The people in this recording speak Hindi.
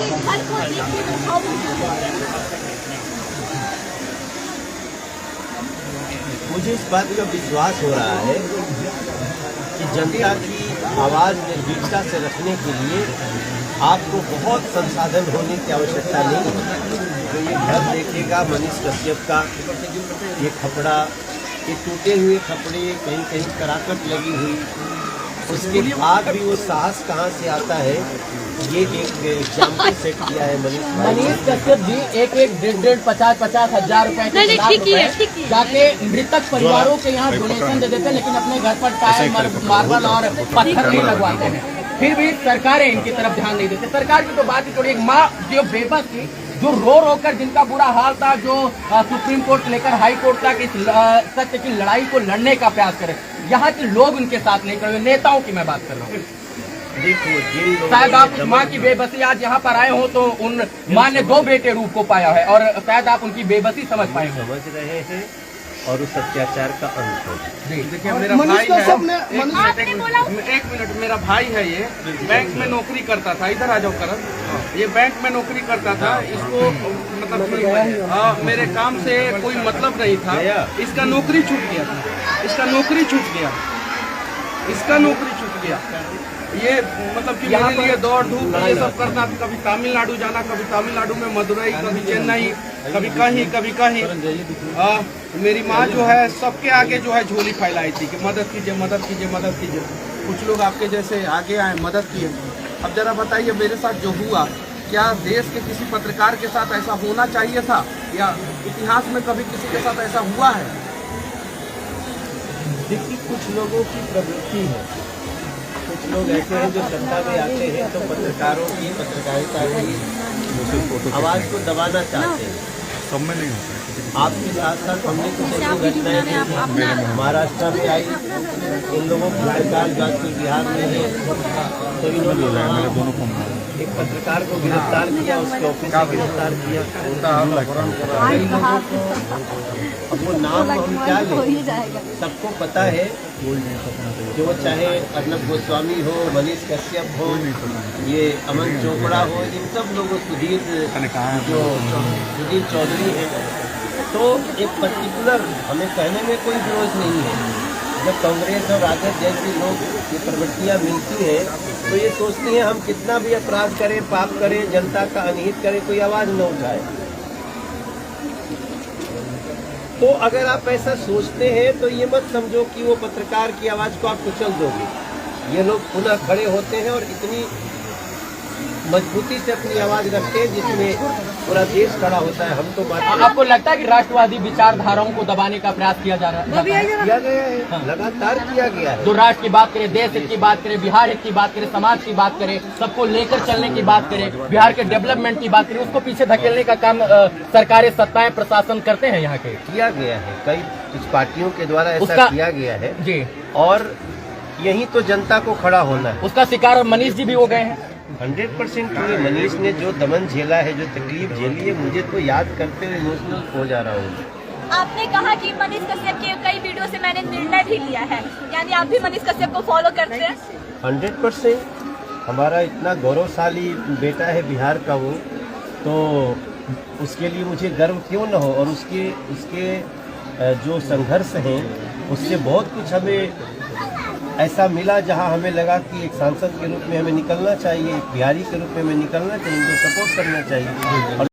आपके घर को देख के तो भाव मुझे इस बात का विश्वास हो रहा है कि जनता की आवाज़ निर्भीकता से रखने के लिए आपको बहुत संसाधन होने की आवश्यकता नहीं है। जो ये घर देखेगा मनीष कश्यप का ये खपड़ा, ये टूटे हुए खपड़े, कहीं कहीं कराकट लगी हुई, उसके बाद भी वो साहस कहाँ से आता है, ये एक एग्जाम्पल सेट किया है मनीष कश्यप जी एक 1.5 हजार रुपए के जाके मृतक परिवारों के यहाँ डोनेशन दे देते हैं, लेकिन अपने घर पर टाइल, मार्बल और पत्थर नहीं लगवाते हैं। फिर भी सरकारें इनकी तरफ ध्यान नहीं देती। सरकार की तो बात ही छोड़िए, एक माँ जो बेबस थी, जो रो कर जिनका बुरा हाल था, जो सुप्रीम कोर्ट लेकर हाई कोर्ट तक इस सत्य की लड़ाई को लड़ने का प्रयास करे, यहाँ के लोग उनके साथ नहीं खड़े। नेताओं की मैं बात कर रहा हूँ। देखो, शायद आप उस माँ की बेबसी आज यहाँ पर आए हो तो उन माँ ने 2 बेटे रूप को पाया है और शायद आप उनकी बेबसी समझ पाए हो। समझ रहे हैं और उस अत्याचार का अंत हो। देखिए मेरा भाई है, एक मिनट, मेरा भाई है, ये बैंक में नौकरी करता था। इधर आ जाओ करण, ये बैंक में नौकरी करता था। इसको मतलब मेरे काम से कोई मतलब नहीं था। इसका नौकरी छूट गया था, इसका नौकरी छूट गया, इसका नौकरी छूट गया। ये मतलब कि मेरे लिए दौड़ धूप ये सब करता था। कभी तमिलनाडु जाना, कभी तमिलनाडु में मदुरई, कभी चेन्नई, कभी कहीं कभी कहीं। मेरी माँ जो है सबके आगे जो है झोली फैलाई थी कि मदद कीजिए, मदद कीजिए, मदद कीजिए। कुछ लोग आपके जैसे आगे आए, मदद किए। अब जरा बताइए मेरे साथ जो हुआ, क्या देश के किसी पत्रकार के साथ ऐसा होना चाहिए था, या इतिहास में कभी किसी के साथ ऐसा हुआ है? देखिए, कुछ लोगों की प्रवृत्ति है, कुछ लोग ऐसे हैं जो सत्ता में आते हैं तो पत्रकारों की, पत्रकारिता की आवाज़ को दबाना चाहते हैं। सब में नहीं होता है। आपके साथ साथ हमने कुछ ऐसी घटनाएं देखी, महाराष्ट्र में आई, उन लोगों की सरकार जो आजकल बिहार में है, तो इन्होंने एक पत्रकार को गिरफ्तार किया, उसके ऑफिस से गिरफ्तार किया। अब वो नाम हम क्या लें, सबको पता है कि वो चाहे अर्नब गोस्वामी हो, मनीष कश्यप हो, ये अमन चोपड़ा हो, इन सब लोगों, सुधीर चौधरी है, तो एक पर्टिकुलर हमें कहने में कोई विरोध नहीं है। जब कांग्रेस और राजद जैसे लोग ये प्रवृत्तियाँ मिलती हैं तो ये सोचती हैं हम कितना भी अपराध करें, पाप करें, जनता का अनहित करें, कोई आवाज़ न उठाए। तो अगर आप ऐसा सोचते हैं तो ये मत समझो कि वो पत्रकार की आवाज़ को आप कुचल दोगे। ये लोग पुनः खड़े होते हैं और इतनी मजबूती से अपनी आवाज़ रखते हैं जिसमें पूरा देश खड़ा होता है। हम तो आपको लगता है कि राष्ट्रवादी विचारधाराओं को दबाने का प्रयास किया जा रहा है? किया गया है, लगातार किया गया है। जो राष्ट्र की बात करें, देश हित की बात करें, बिहार हित की बात करें, समाज की बात करें, सबको लेकर चलने की बात करें, बिहार के डेवलपमेंट की बात करें, उसको पीछे धकेलने का काम सरकारें, सत्ताएं, प्रशासन करते हैं यहाँ के। किया गया है, कई कुछ पार्टियों के द्वारा ऐसा किया गया है जी, और यही तो जनता को खड़ा होना है। उसका शिकार मनीष जी भी हो गए हैं। 100% क्योंकि मनीष ने जो दमन झेला है, जो तकलीफ झेली है, मुझे तो याद करते हुए इमोशनल हो जा रहा हूँ। आपने कहा कि मनीष कश्यप के कई वीडियो से मैंने निर्णय भी लिया है, यानी आप भी मनीष कश्यप को फॉलो करते हैं? 100%। हमारा इतना गौरवशाली बेटा है बिहार का वो, तो उसके लिए मुझे गर्व क्यों न हो। और उसके जो संघर्ष हैं उससे बहुत कुछ हमें ऐसा मिला जहां हमें लगा कि एक सांसद के रूप में हमें निकलना चाहिए, एक बिहारी के रूप में हमें निकलना चाहिए, उनको सपोर्ट करना चाहिए।